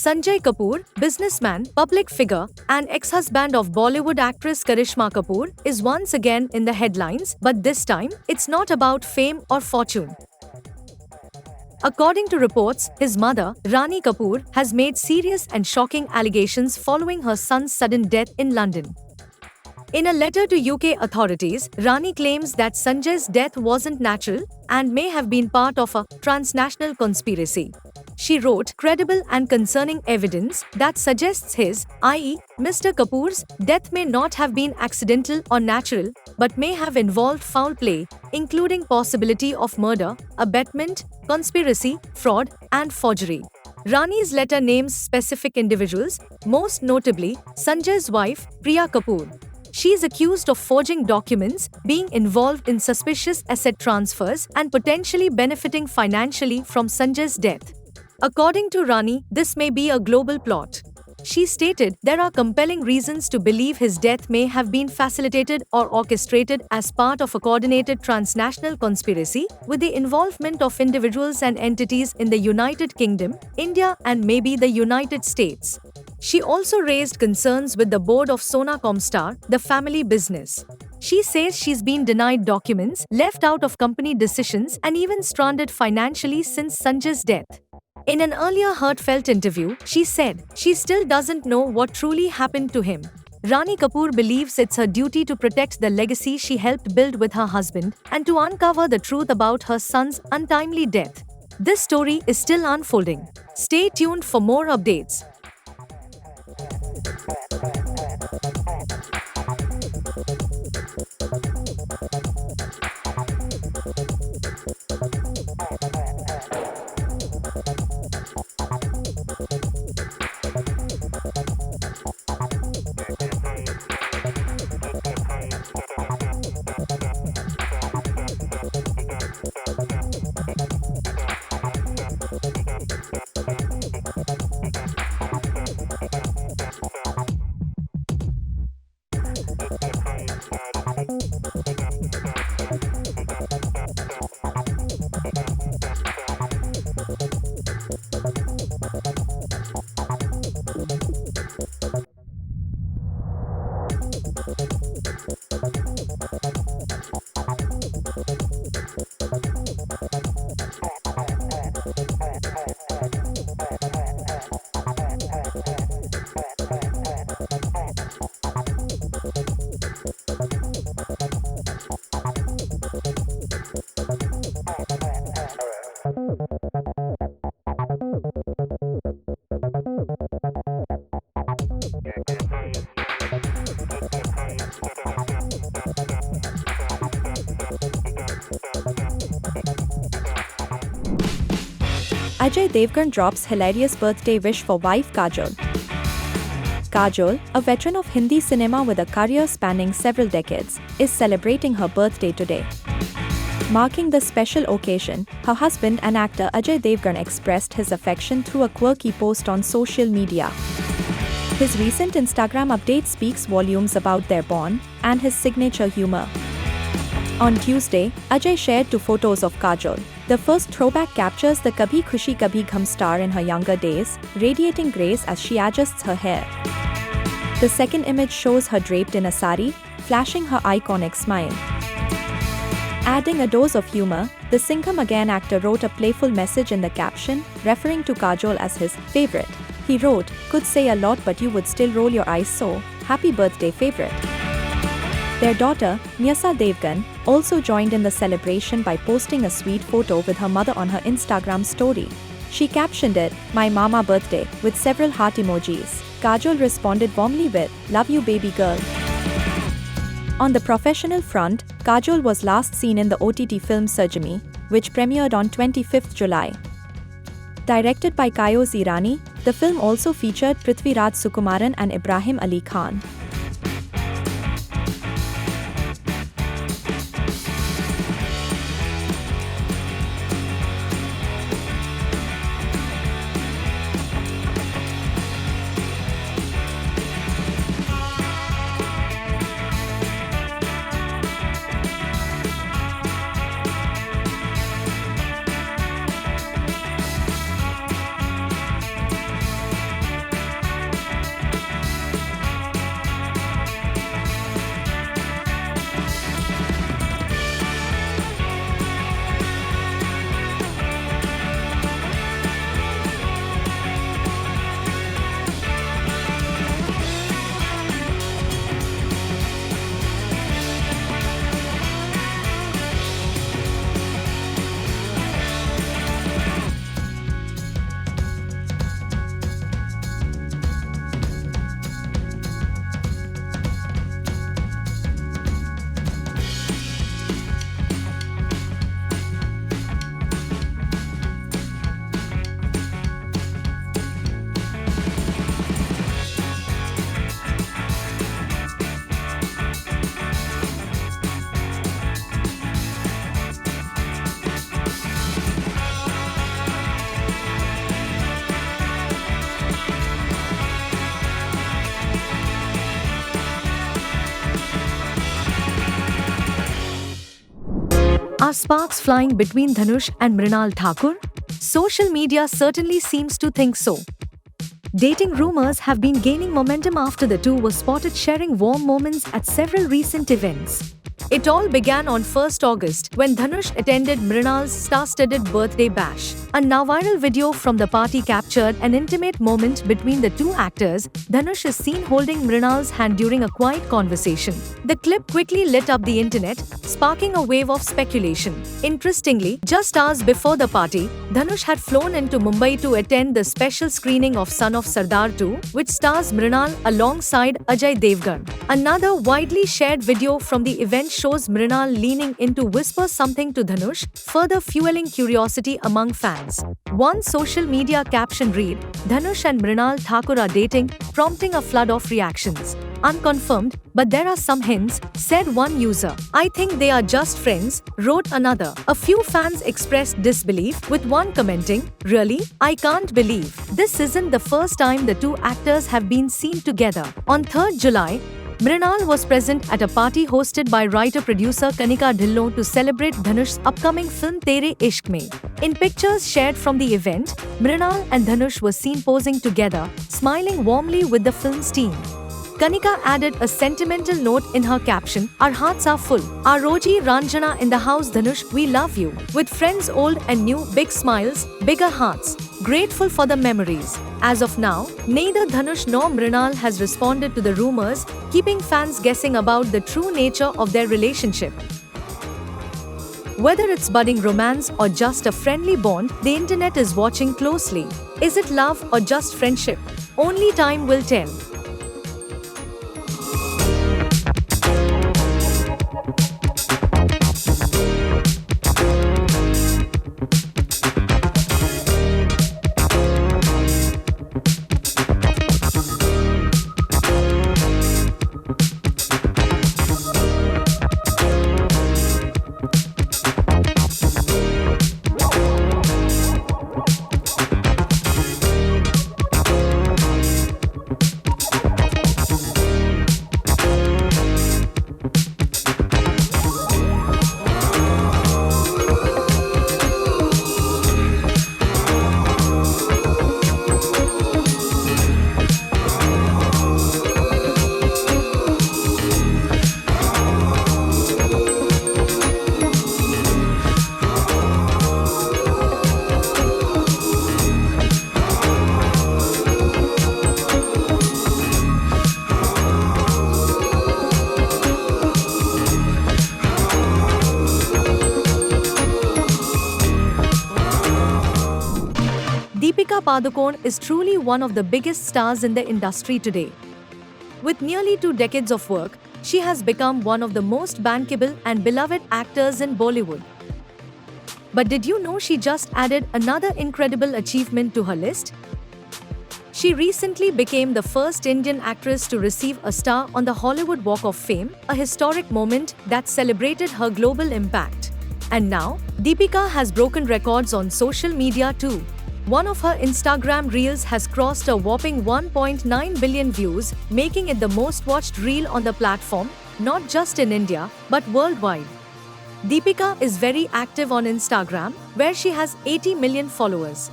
Sanjay Kapoor, businessman, public figure, and ex-husband of Bollywood actress Karishma Kapoor, is once again in the headlines, but this time, it's not about fame or fortune. According to reports, his mother, Rani Kapoor, has made serious and shocking allegations following her son's sudden death in London. In a letter to UK authorities, Rani claims that Sanjay's death wasn't natural and may have been part of a transnational conspiracy. She wrote credible and concerning evidence that suggests his, i.e., Mr. Kapoor's, death may not have been accidental or natural, but may have involved foul play, including possibility of murder, abetment, conspiracy, fraud, and forgery. Rani's letter names specific individuals, most notably Sanjay's wife, Priya Kapoor. She is accused of forging documents, being involved in suspicious asset transfers, and potentially benefiting financially from Sanjay's death. According to Rani, this may be a global plot. She stated there are compelling reasons to believe his death may have been facilitated or orchestrated as part of a coordinated transnational conspiracy, with the involvement of individuals and entities in the United Kingdom, India, and maybe the United States. She also raised concerns with the board of Sona Comstar, the family business. She says she's been denied documents, left out of company decisions, and even stranded financially since Sanjay's death. In an earlier heartfelt interview, she said she still doesn't know what truly happened to him. Rani Kapoor believes it's her duty to protect the legacy she helped build with her husband and to uncover the truth about her son's untimely death. This story is still unfolding. Stay tuned for more updates. Ajay Devgan drops hilarious birthday wish for wife Kajol. Kajol, a veteran of Hindi cinema with a career spanning several decades, is celebrating her birthday today. Marking the special occasion, her husband and actor Ajay Devgan expressed his affection through a quirky post on social media. His recent Instagram update speaks volumes about their bond and his signature humor. On Tuesday, Ajay shared two photos of Kajol. The first throwback captures the Kabhi Khushi Kabhi Gham star in her younger days, radiating grace as she adjusts her hair. The second image shows her draped in a sari, flashing her iconic smile. Adding a dose of humor, the Singham Again actor wrote a playful message in the caption, referring to Kajol as his favorite. He wrote, "Could say a lot but you would still roll your eyes so, happy birthday favorite." Their daughter, Nyasa Devgan, also joined in the celebration by posting a sweet photo with her mother on her Instagram story. She captioned it, "My mama birthday," with several heart emojis. Kajol responded warmly with, "Love you baby girl." On the professional front, Kajol was last seen in the OTT film Sarjami, which premiered on 25th July. Directed by Kayos Irani, the film also featured Prithviraj Sukumaran and Ibrahim Ali Khan. sparks flying between Dhanush and Mrinal Thakur? Social media certainly seems to think so. Dating rumors have been gaining momentum after the two were spotted sharing warm moments at several recent events. It all began on 1st August when Dhanush attended Mrinal's star-studded birthday bash. A now viral video from the party captured an intimate moment between the two actors. Dhanush is seen holding Mrinal's hand during a quiet conversation. The clip quickly lit up the internet, sparking a wave of speculation. Interestingly, just hours before the party, Dhanush had flown into Mumbai to attend the special screening of Son of Sardar 2, which stars Mrinal alongside Ajay Devgan. Another widely shared video from the event shows Mrinal leaning in to whisper something to Dhanush, further fueling curiosity among fans. One social media caption read, "Dhanush and Mrinal Thakur are dating," prompting a flood of reactions. "Unconfirmed, but there are some hints," said one user. "I think they are just friends," wrote another. A few fans expressed disbelief, with one commenting, "Really? I can't believe this isn't the first time the two actors have been seen together." On 3rd July, Mrinal was present at a party hosted by writer-producer Kanika Dhillon to celebrate Dhanush's upcoming film Tere Ishq Mein. In pictures shared from the event, Mrinal and Dhanush were seen posing together, smiling warmly with the film's team. Kanika added a sentimental note in her caption, "Our hearts are full. Our Roji Ranjana in the house, Dhanush, we love you." With friends old and new, big smiles, bigger hearts. Grateful for the memories. As of now, neither Dhanush nor Mrinal has responded to the rumors, keeping fans guessing about the true nature of their relationship. Whether it's budding romance or just a friendly bond, the internet is watching closely. Is it love or just friendship? Only time will tell. Deepika Padukone is truly one of the biggest stars in the industry today. With nearly 2 decades of work, she has become one of the most bankable and beloved actors in Bollywood. But did you know she just added another incredible achievement to her list? She recently became the first Indian actress to receive a star on the Hollywood Walk of Fame, a historic moment that celebrated her global impact. And now, Deepika has broken records on social media too. One of her Instagram reels has crossed a whopping 1.9 billion views, making it the most watched reel on the platform, not just in India, but worldwide. Deepika is very active on Instagram, where she has 80 million followers.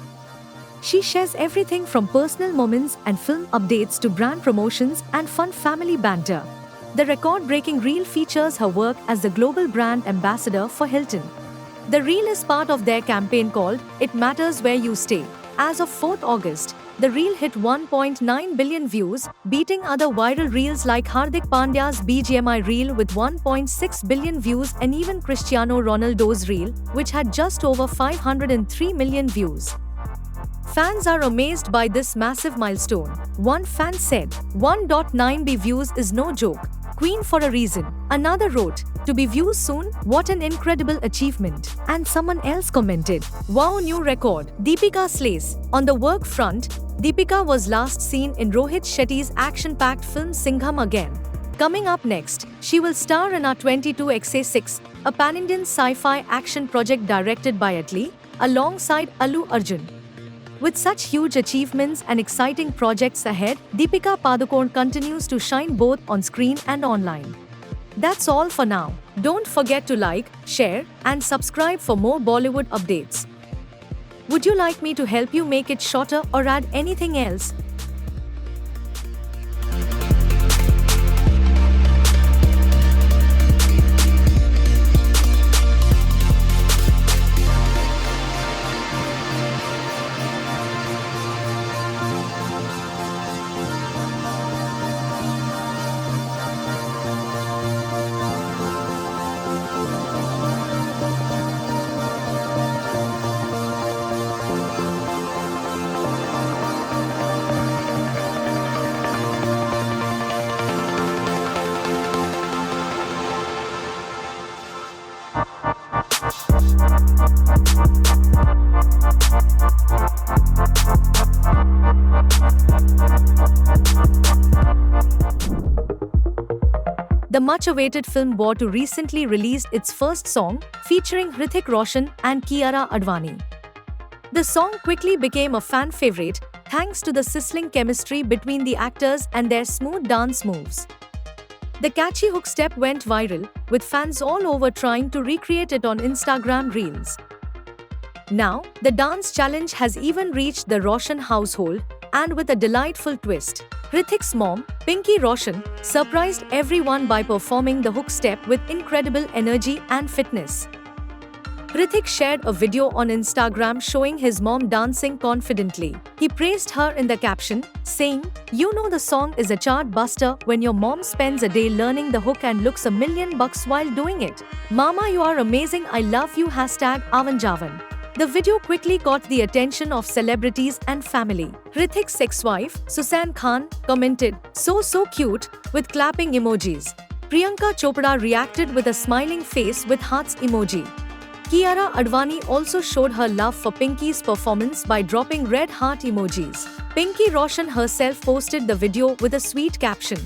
She shares everything from personal moments and film updates to brand promotions and fun family banter. The record-breaking reel features her work as the global brand ambassador for Hilton. The reel is part of their campaign called "It Matters Where You Stay." As of 4th August, the reel hit 1.9 billion views, beating other viral reels like Hardik Pandya's BGMI reel with 1.6 billion views and even Cristiano Ronaldo's reel, which had just over 503 million views. Fans are amazed by this massive milestone. One fan said, 1.9 views is no joke. Queen for a reason. Another wrote, "To be views soon, what an incredible achievement." And someone else commented, "Wow, new record. Deepika slays." On the work front, Deepika was last seen in Rohit Shetty's action-packed film Singham Again. Coming up next, she will star in R22X6, a pan-Indian sci-fi action project directed by Atlee, alongside Allu Arjun. With such huge achievements and exciting projects ahead, Deepika Padukone continues to shine both on screen and online. That's all for now. Don't forget to like, share, and subscribe for more Bollywood updates. Would you like me to help you make it shorter or add anything else? The much-awaited film War 2 recently released its first song, featuring Hrithik Roshan and Kiara Advani. The song quickly became a fan favorite, thanks to the sizzling chemistry between the actors and their smooth dance moves. The catchy hook step went viral, with fans all over trying to recreate it on Instagram Reels. Now, the dance challenge has even reached the Roshan household, and with a delightful twist. Hrithik's mom, Pinky Roshan, surprised everyone by performing the hook step with incredible energy and fitness. Hrithik shared a video on Instagram showing his mom dancing confidently. He praised her in the caption, saying, "You know the song is a chart buster when your mom spends a day learning the hook and looks $1 million while doing it. Mama, you are amazing, I love you #Avanjavan." The video quickly caught the attention of celebrities and family. Hrithik's ex-wife, Susan Khan, commented, So cute," with clapping emojis. Priyanka Chopra reacted with a smiling face with hearts emoji. Kiara Advani also showed her love for Pinky's performance by dropping red heart emojis. Pinky Roshan herself posted the video with a sweet caption.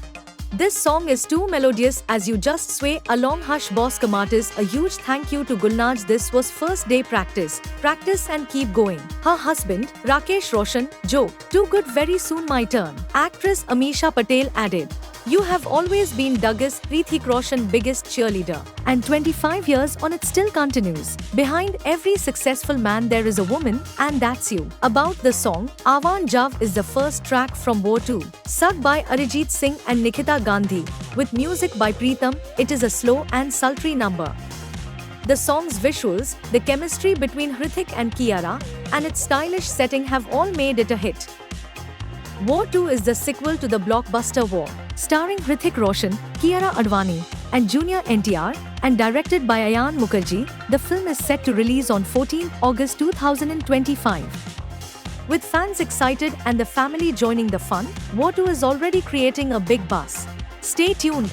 "This song is too melodious as you just sway along, hush boss Kamatis." A huge thank you to Gulnaz. This was first day practice and keep going. Her husband, Rakesh Roshan, joked, "Too good, very soon my turn." Actress Amisha Patel added, "You have always been Douglas Hrithik Roshan's biggest cheerleader. And 25 years on, it still continues. Behind every successful man there is a woman, and that's you." About the song, Avan Jav is the first track from War 2, sung by Arijit Singh and Nikita Gandhi. With music by Preetham, it is a slow and sultry number. The song's visuals, the chemistry between Hrithik and Kiara, and its stylish setting have all made it a hit. War 2 is the sequel to the blockbuster War, starring Hrithik Roshan, Kiara Advani, and Junior NTR, and directed by Ayan Mukherjee. The film is set to release on 14 August 2025. With fans excited and the family joining the fun, War 2 is already creating a big buzz. Stay tuned.